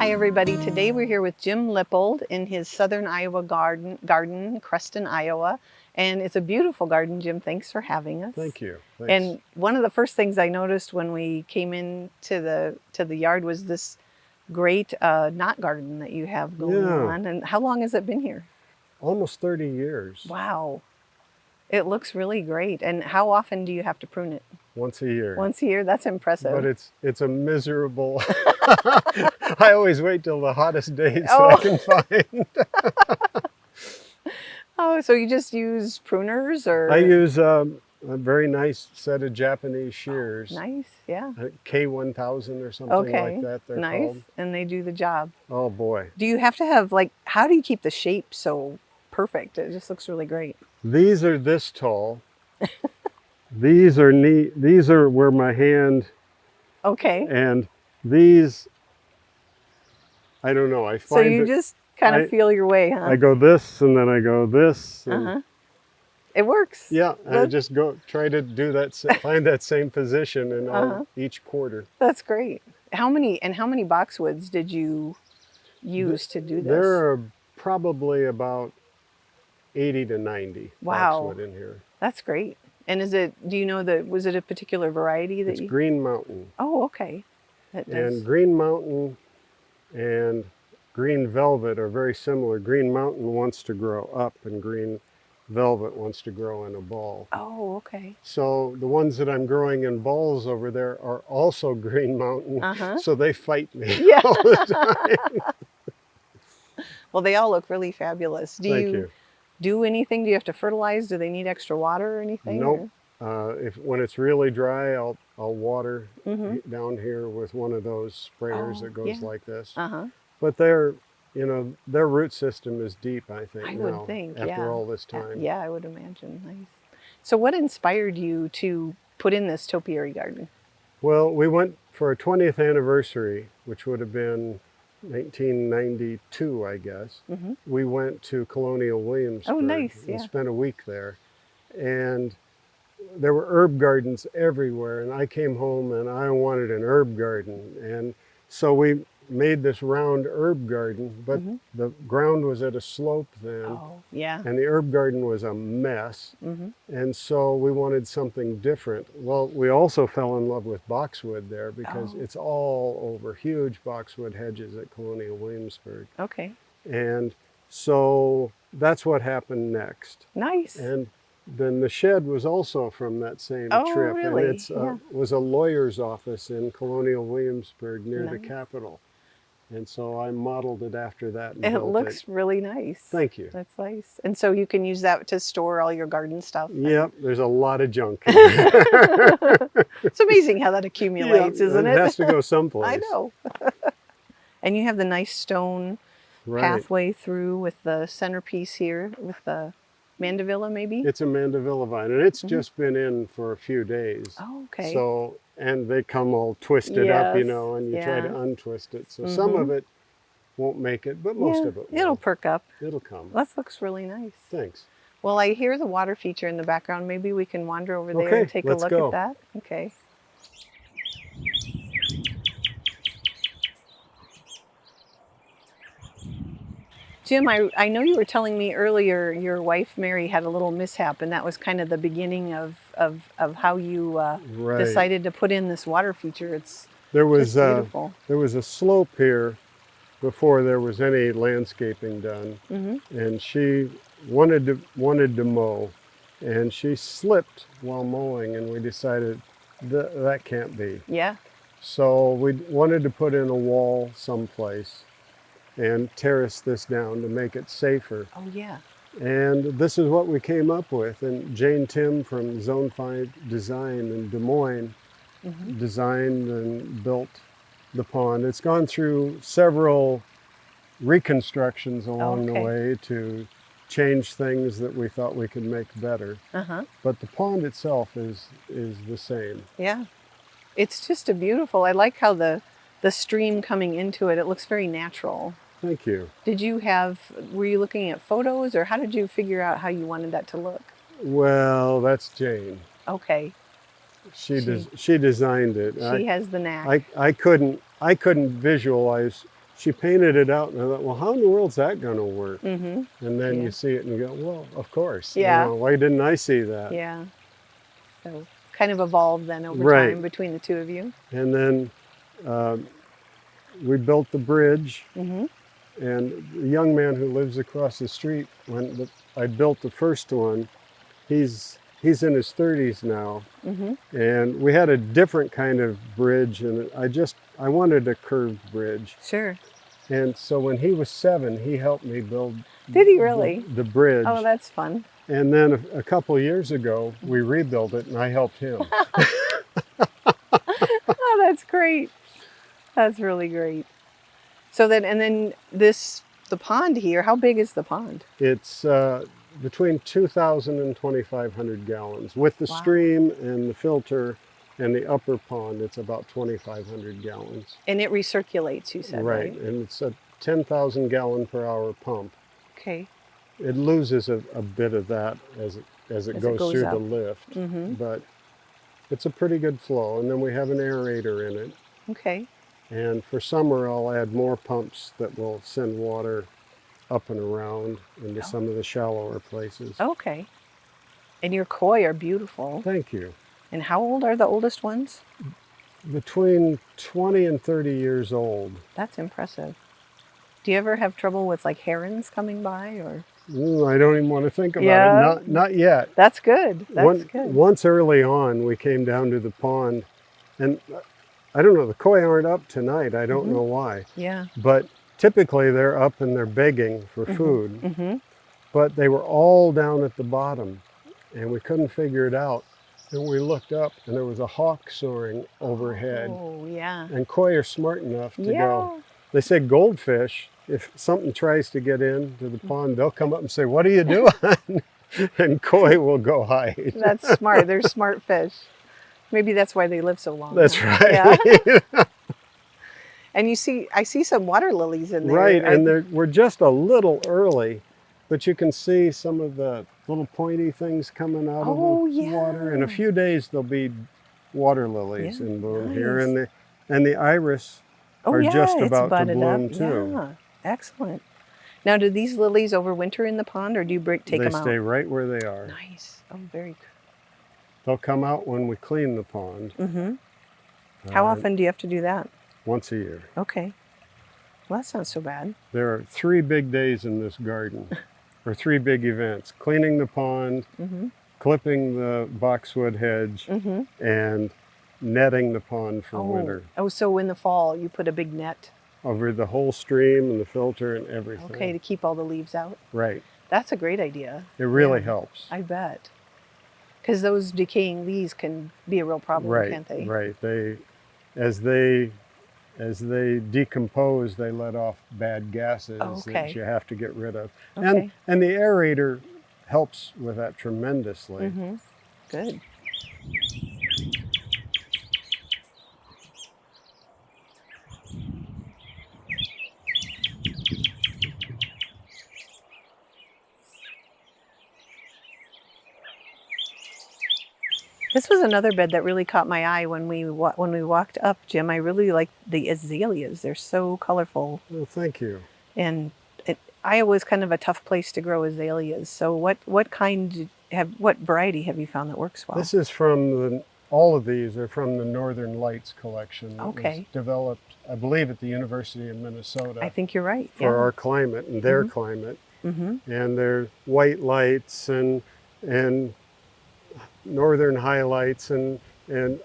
Hi everybody, today we're here with Jim Lippold in his southern Iowa garden, Creston, Iowa. And it's a beautiful garden, Jim. Thanks for having us. Thank you. Thanks. And one of the first things I noticed when we came into the yard was this great knot garden that you have going on. And how long has it been here? Almost 30 years. Wow. It looks really great. And how often do you have to prune it? Once a year. Once a year? That's impressive. But it's a miserable... I always wait till the hottest days that I can find. Oh, so you just use pruners, or? I use a very nice set of Japanese shears. Oh, nice, yeah. K1000 or something like that they're called. And they do the job. Oh boy. Do you have to have, like, how do you keep the shape so perfect? It just looks really great. These are this tall. These are neat. These are where my hand... Okay. And these, I don't know, I find so you just kind of feel your way, huh? I go this and then I go this. It works. Yeah, I just try to do that, find that same position in each quarter. That's great. How many boxwoods did you use to do this? There are probably about 80 to 90 boxwood in here. That's great. And do you know was it a particular variety that it's Green Mountain. Oh, okay. And Green Mountain and Green Velvet are very similar. Green Mountain wants to grow up and Green Velvet wants to grow in a ball. Oh, okay. So the ones that I'm growing in balls over there are also Green Mountain, so they fight me all the time. Well, they all look really fabulous. Thank you. Do anything? Do you have to fertilize? Do they need extra water or anything? Nope. When it's really dry, I'll water down here with one of those sprayers that goes like this. But their root system is deep, I think. I would think, after all this time. Yeah, I would imagine. Nice. So what inspired you to put in this topiary garden? Well, we went for a 20th anniversary, which would have been 1992, I guess. We went to Colonial Williamsburg. Oh, nice. And spent a week there. And there were herb gardens everywhere. And I came home and I wanted an herb garden. And so we made this round herb garden, but the ground was at a slope then. Oh, yeah. And the herb garden was a mess. And so we wanted something different. Well, we also fell in love with boxwood there because it's all over, huge boxwood hedges at Colonial Williamsburg. Okay. And so that's what happened next. Nice. And then the shed was also from that same trip. Really? And it was a lawyer's office in Colonial Williamsburg near the Capitol. And so I modeled it after that. And it looks really nice. Thank you. That's nice. And so you can use that to store all your garden stuff? Yep, there's a lot of junk in there. It's amazing how that accumulates, isn't it? It has to go someplace. I know. And you have the nice stone pathway through with the centerpiece here with the mandevilla, maybe? It's a mandevilla vine, and it's just been in for a few days. Oh, okay. So, and they come all twisted up, and you try to untwist it. So some of it won't make it, but most of it will. It'll perk up. It'll come. That looks really nice. Thanks. Well, I hear the water feature in the background. Maybe we can wander over there and take a look at that. Okay. Jim, I know you were telling me earlier your wife Mary had a little mishap, and that was kind of the beginning of how you decided to put in this water feature. There was beautiful. There was a slope here before there was any landscaping done, and she wanted to mow, and she slipped while mowing, and we decided that can't be. Yeah. So we wanted to put in a wall someplace and terrace this down to make it safer. Oh, yeah. And this is what we came up with. And Jane Tim from Zone 5 Design in Des Moines designed and built the pond. It's gone through several reconstructions along the way to change things that we thought we could make better. But the pond itself is the same. Yeah. It's just beautiful. I like how the stream coming into it looks very natural. Thank you. Were you looking at photos, or how did you figure out how you wanted that to look? Well, that's Jane. Okay. She designed it. She has the knack. I couldn't visualize she painted it out, and I thought, well, how in the world's that going to work? Mm-hmm. And then Yeah. you see it and you go, well, of course. Yeah. You know, why didn't I see that? Yeah. So kind of evolved then over Right. time between the two of you. And then we built the bridge, Mm-hmm. and the young man who lives across the street, I built the first one, he's in his 30s now. Mm-hmm. And we had a different kind of bridge, and I wanted a curved bridge. Sure. And so when he was 7, he helped me build. Did he really? The bridge. Oh, that's fun. And then a couple years ago, we rebuilt it, and I helped him. Oh, that's great. That's really great. So then the pond here, how big is the pond? It's between 2,000 and 2,500 gallons. With the Wow. stream and the filter and the upper pond, it's about 2,500 gallons. And it recirculates, you said, right? And it's a 10,000 gallon per hour pump. Okay. It loses a bit of that as it goes through up. the lift, Mm-hmm. but it's a pretty good flow. And then we have an aerator in it. Okay. And for summer, I'll add more pumps that will send water up and around into some of the shallower places. Okay. And your koi are beautiful. Thank you. And how old are the oldest ones? Between 20 and 30 years old. That's impressive. Do you ever have trouble with like herons coming by or? I don't even want to think about Yeah. it. Not yet. That's good. That's good. Once early on, we came down to the pond, and I don't know, the koi aren't up tonight. I don't know why. Yeah. But typically they're up and they're begging for food. Mm-hmm. But they were all down at the bottom, and we couldn't figure it out. And we looked up, and there was a hawk soaring overhead. Oh, yeah. And koi are smart enough to Yeah. go. They say goldfish, if something tries to get into the pond, they'll come up and say, "What are you doing?" And koi will go hide. That's smart. They're smart fish. Maybe that's why they live so long. That's right. Yeah. And I see some water lilies in there. Right, and we're just a little early, but you can see some of the little pointy things coming out of the water. In a few days, there'll be water lilies in bloom here, and the iris are just about to bloom too. Yeah, excellent. Now, do these lilies overwinter in the pond, or do you take them out? They stay right where they are. Nice. Oh, very good. They'll come out when we clean the pond. Mm-hmm. How often do you have to do that? Once a year. Okay. Well, that's not so bad. There are 3 big days in this garden, or 3 big events: cleaning the pond, clipping the boxwood hedge, and netting the pond for winter. Oh, so in the fall you put a big net over the whole stream and the filter and everything. Okay, to keep all the leaves out. Right. That's a great idea. It really helps. I bet. Because those decaying leaves can be a real problem, can't they? Right. As they decompose, they let off bad gases that you have to get rid of. Okay. And the aerator helps with that tremendously. Good. This was another bed that really caught my eye when we walked up, Jim. I really like the azaleas. They're so colorful. Well, thank you. And Iowa is kind of a tough place to grow azaleas. So what variety have you found that works well? This is from all of these are from the Northern Lights collection. Okay. It was developed, I believe, at the University of Minnesota. I think you're right. For our climate and their climate. And they're white lights and northern highlights and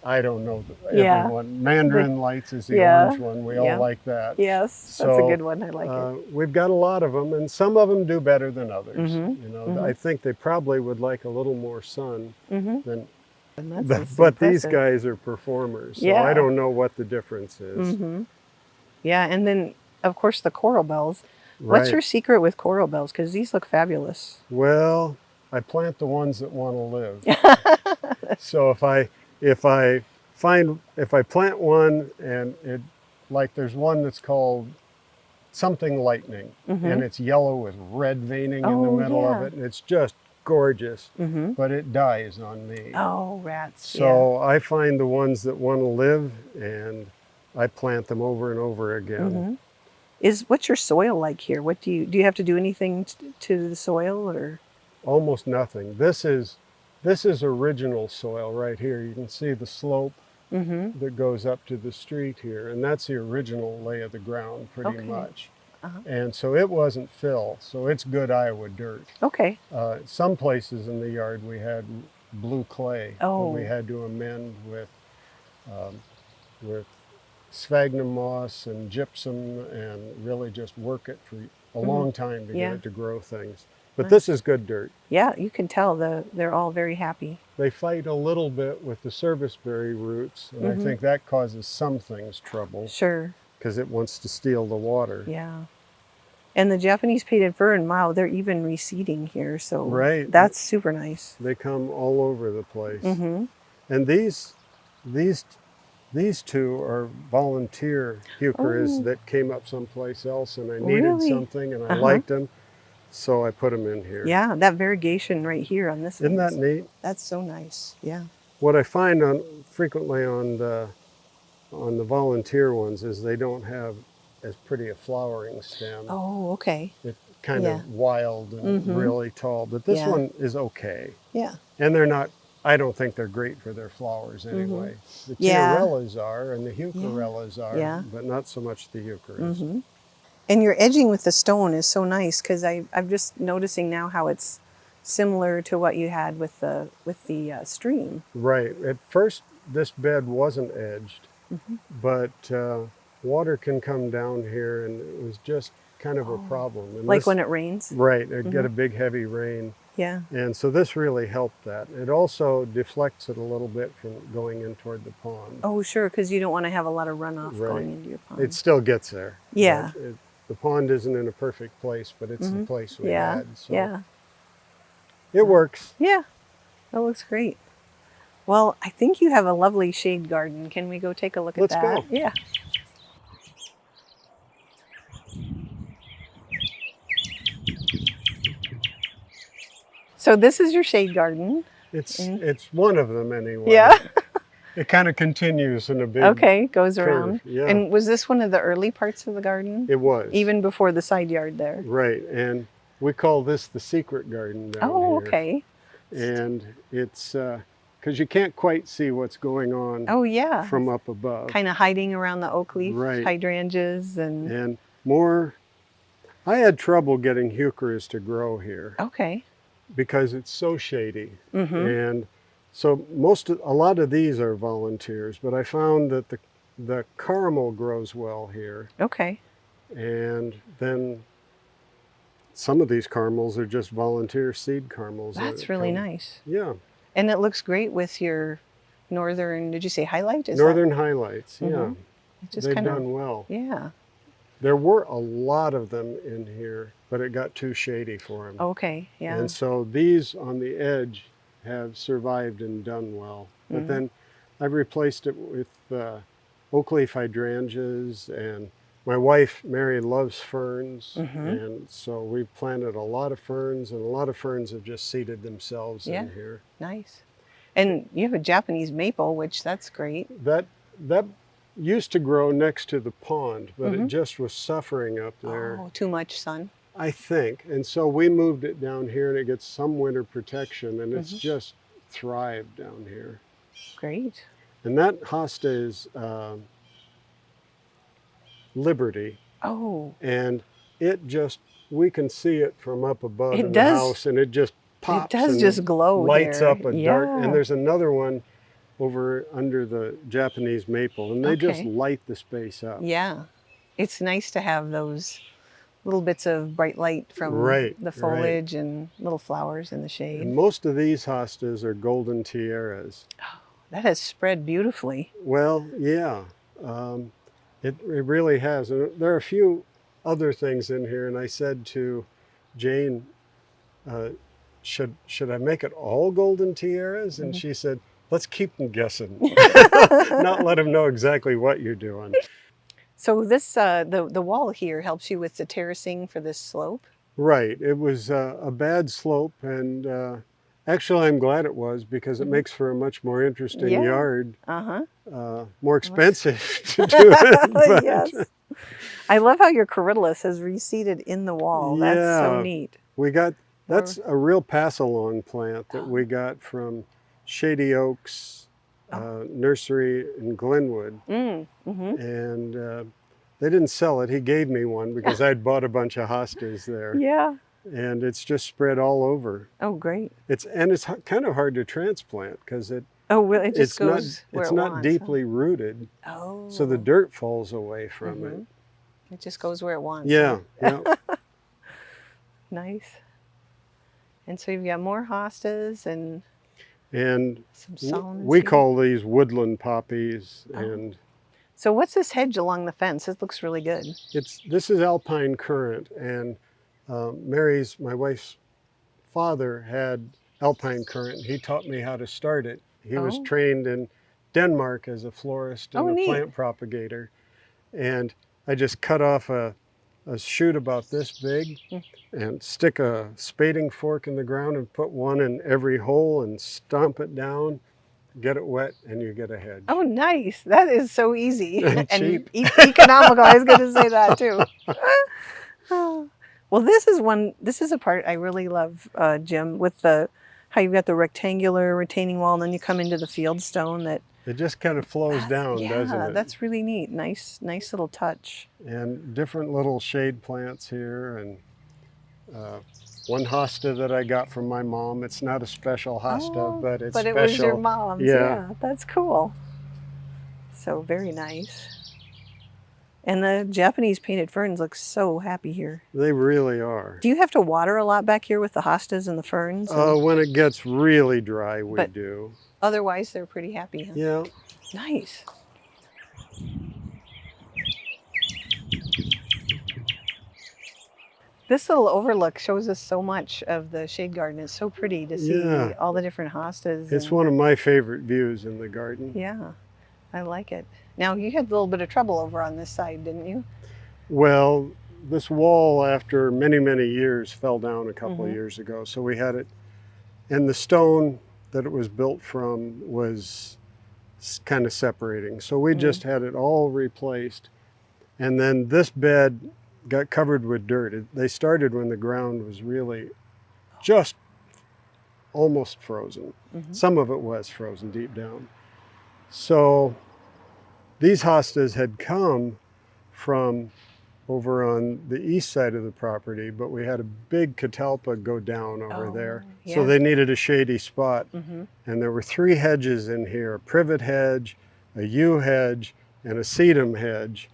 I don't know everyone. Mandarin lights is the orange one. We all like that. Yes, that's a good one. I like it. We've got a lot of them, and some of them do better than others. I think they probably would like a little more sun than. But these guys are performers, so I don't know what the difference is. Yeah, and then of course the coral bells. Right. What's your secret with coral bells? Because these look fabulous. Well, I plant the ones that want to live. So if I plant one and there's one that's called something lightning, and it's yellow with red veining in the middle of it, and it's just gorgeous, but it dies on me. Oh, rats. So I find the ones that want to live and I plant them over and over again. What's your soil like here? What do you have to do anything to the soil, or? Almost nothing. This is original soil right here. You can see the slope that goes up to the street here, and that's the original lay of the ground pretty much. And so it wasn't fill, so it's good Iowa dirt. Okay. Some places in the yard we had blue clay that we Oh. had to amend with sphagnum moss and gypsum, and really just work it for a long time to get it to grow things. But this is good dirt. Yeah, you can tell they're all very happy. They fight a little bit with the serviceberry roots, and I think that causes some things trouble. Sure. Because it wants to steal the water. Yeah. And the Japanese painted fern, wow, they're even reseeding here, so that's super nice. They come all over the place. And these two are volunteer heucheras that came up someplace else, and I needed something, and I liked them, so I put them in here. Yeah, that variegation right here on this. Isn't that neat? That's so nice. Yeah. What I find frequently on the volunteer ones is they don't have as pretty a flowering stem. Oh, okay. It's kind of wild and really tall, but this one is okay. Yeah. And they're not, I don't think they're great for their flowers anyway. The tiarellas are, and the heucherellas are, but not so much the heucheras. And your edging with the stone is so nice, because I'm just noticing now how it's similar to what you had with the stream. Right. At first, this bed wasn't edged, but water can come down here, and it was just kind of a problem. And like when it rains? Right. It'd get a big, heavy rain. Yeah. And so this really helped that. It also deflects it a little bit from going in toward the pond. Oh, sure, because you don't want to have a lot of runoff going into your pond. It still gets there. Yeah. The pond isn't in a perfect place, but it's the place we had. So yeah. It works. Yeah. That looks great. Well, I think you have a lovely shade garden. Can we go take a look at that? Let's go. Yeah. So this is your shade garden. It's one of them anyway. Yeah. It kind of continues in a big goes curve. around. Yeah. And was this one of the early parts of the garden? It was. Even before the side yard there? Right. And we call this the secret garden down here. Okay. And it's because you can't quite see what's going on from up above. Kind of hiding around the oak leaf hydrangeas and more. I had trouble getting heucheras to grow here. Okay. Because it's so shady. And so a lot of these are volunteers, but I found that the caramel grows well here. Okay. And then some of these caramels are just volunteer seed caramels. That's really nice. Yeah. And it looks great with your northern, did you say highlight? Northern highlights, yeah. They've done well. Yeah. There were a lot of them in here, but it got too shady for them. Okay, yeah. And so these on the edge have survived and done well. But then I've replaced it with oak leaf hydrangeas, and my wife, Mary, loves ferns. And so we planted a lot of ferns, and a lot of ferns have just seeded themselves in here. Nice. And you have a Japanese maple, which that's great. That used to grow next to the pond, but it just was suffering up there. Oh, too much sun. I think. And so we moved it down here, and it gets some winter protection, and it's just thrived down here. Great. And that hosta is Liberty. Oh. And we can see it from up above in the house, and it just pops. It does just glow. Lights up a dark. And there's another one over under the Japanese maple, and they just light the space up. Yeah. It's nice to have those little bits of bright light from the foliage and little flowers in the shade. And most of these hostas are golden tiaras. Oh, that has spread beautifully. Well, yeah. It really has. And there are a few other things in here, and I said to Jane, should I make it all golden tiaras? And she said, let's keep them guessing, not let them know exactly what you're doing. So this, the wall here helps you with the terracing for this slope? Right. It was a bad slope, and actually I'm glad it was, because it makes for a much more interesting yard. More expensive to do it. But Yes. I love how your coryllis has reseeded in the wall. That's so Yeah, neat. we got, that's More- a real pass-along plant that we got from Shady Oaks Nursery in Glenwood. mm-hmm. And they didn't sell it. He gave me one because I'd bought a bunch of hostas there. Yeah. And it's just spread all over. Oh, great. It's kind of hard to transplant because Oh, well, it just it's not goes where it's it not wants, deeply rooted, Oh. so the dirt falls away from it. It just goes where it wants. Yeah, huh? yeah. Nice. And so you've got more hostas and And some Solomon we seed. call these woodland poppies. And So what's this hedge along the fence? It looks really good. this is alpine currant, and my wife's father had alpine currant. He taught me how to start it. He was trained in Denmark as a florist and a neat. plant propagator. And I just cut off a shoot about this big and stick a spading fork in the ground and put one in every hole and stomp it down, get it wet, and you get a hedge. Oh, nice. That is so easy. And cheap. Economical. I was going to say that too. Well, this is a part I really love, Jim, with how you've got the rectangular retaining wall, and then you come into the field stone that it just kind of flows down, doesn't it? Yeah, that's really neat. Nice little touch. And different little shade plants here, and one hosta that I got from my mom. It's not a special hosta, but it's special. But it was your mom's. Yeah, that's cool. So very nice. And the Japanese painted ferns look so happy here. They really are. Do you have to water a lot back here with the hostas and the ferns? When it gets really dry, we do. Otherwise, they're pretty happy, huh? Yeah. Nice. This little overlook shows us so much of the shade garden. It's so pretty to see all the different hostas. It's one of my favorite views in the garden. Yeah, I like it. Now, you had a little bit of trouble over on this side, didn't you? Well, this wall, after many, many years, fell down a couple of years ago. So we had it, and the stone that it was built from was kind of separating. So we just had it all replaced. And then this bed got covered with dirt. They started when the ground was really just almost frozen. Some of it was frozen deep down. So these hostas had come from over on the east side of the property, but we had a big catalpa go down over there. Yeah. So they needed a shady spot. And there were 3 hedges in here, a privet hedge, a yew hedge, and a sedum hedge.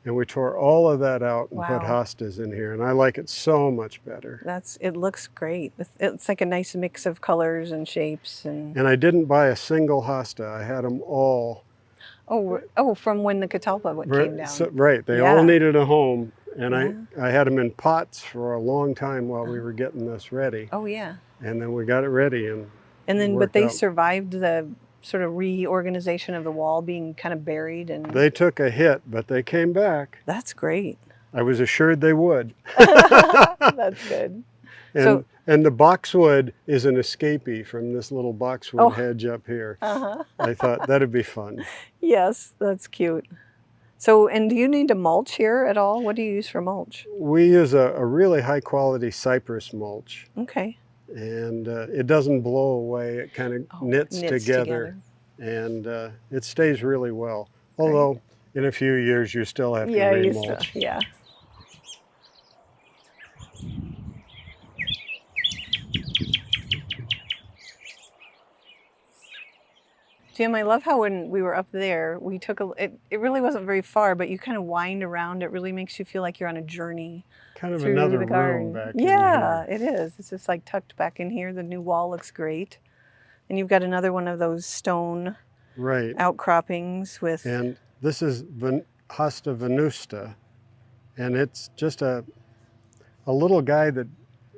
And we tore all of that out and put hostas in here. And I like it so much better. It looks great. It's like a nice mix of colors and shapes. And I didn't buy a single hosta. I had them all. From when the catalpa came down. So, right, they all needed a home, and I had them in pots for a long time while we were getting this ready. Oh yeah. And then we got it ready, but they survived the sort of reorganization of the wall being kind of buried, and they took a hit, but they came back. That's great. I was assured they would. That's good. And the boxwood is an escapee from this little boxwood hedge up here. I thought that'd be fun. Yes, that's cute. So, and do you need to mulch here at all? What do you use for mulch? We use a really high quality cypress mulch. Okay. And it doesn't blow away. It kind of knits together. And it stays really well. Although in a few years you still have to remulch. Yeah. Jim, I love how when we were up there, we took it really wasn't very far, but you kind of wind around. It really makes you feel like you're on a journey. Kind of another room back in here. Yeah, it is. It's just like tucked back in here. The new wall looks great. And you've got another one of those stone outcroppings with... And this is Hosta venusta. And it's just a little guy that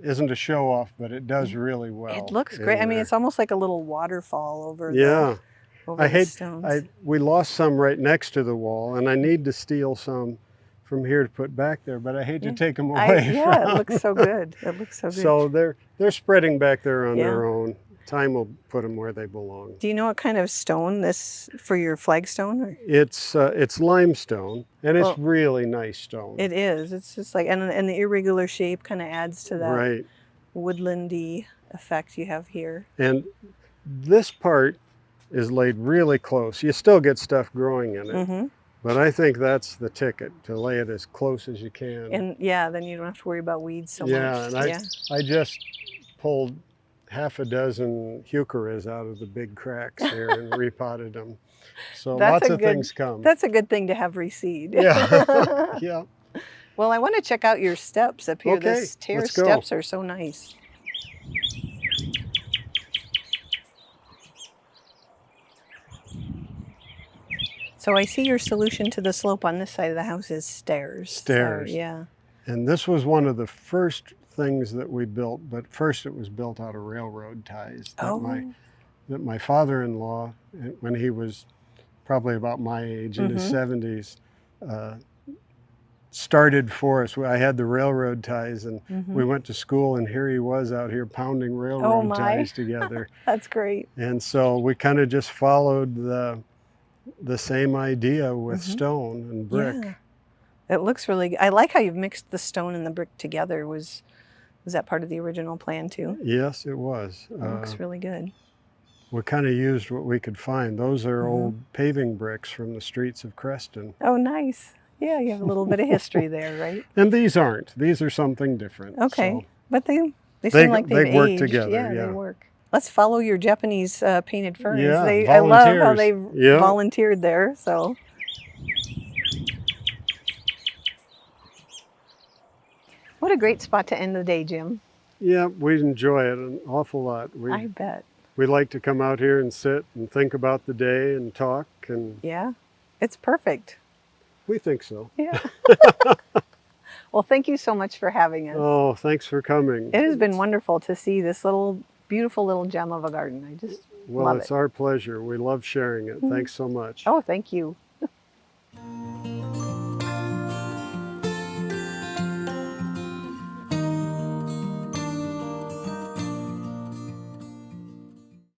isn't a show off, but it does really well. It looks great. I mean, it's almost like a little waterfall over the stones. We lost some right next to the wall, and I need to steal some from here to put back there, but I hate to take them away. It looks so good. It looks so good. So they're spreading back there on their own. Time will put them where they belong. Do you know what kind of stone this for your flagstone? Or? It's limestone, and it's Well, really nice stone. it is. It's just like, and the irregular shape kind of adds to that Right. woodlandy effect you have here. And this part is laid really close. You still get stuff growing in it, Mm-hmm. but I think that's the ticket, to lay it as close as you can. And yeah, then you don't have to worry about weeds so Yeah, much. and I just pulled half a dozen heucheras out of the big cracks here and repotted them. So lots of things come. That's a good thing to have reseed. Yeah, yeah. Well, I want to check out your steps up here. Okay, The stair let's go. steps are so nice. So I see your solution to the slope on this side of the house is stairs. Stairs. So, yeah. And this was one of the first things that we built, but first it was built out of railroad ties that my father-in-law, when he was probably about my age, in his 70s, started for us. I had the railroad ties, and we went to school, and here he was out here pounding railroad ties together. That's great. And so we kind of just followed the same idea with stone and brick. Yeah. It looks really good. I like how you've mixed the stone and the brick together. Was that part of the original plan too? Yes, it was. It looks really good. We kind of used what we could find. Those are old paving bricks from the streets of Creston. Oh, nice. Yeah, you have a little bit of history there, right? And these aren't. These are something different. Okay, so but they seem like they've work aged. together. Yeah, Yeah, they work. Let's follow your Japanese painted ferns. Yeah, I love how they Yeah. volunteered there. So. What a great spot to end the day, Jim. Yeah, we enjoy it an awful lot. I bet. We like to come out here and sit and think about the day and talk, and Yeah, it's perfect. we think so. Yeah. Well, thank you so much for having us. Oh, thanks for coming. It has been wonderful to see this beautiful little gem of a garden. I just love it. It's our pleasure. We love sharing it. Thanks so much. Oh, thank you.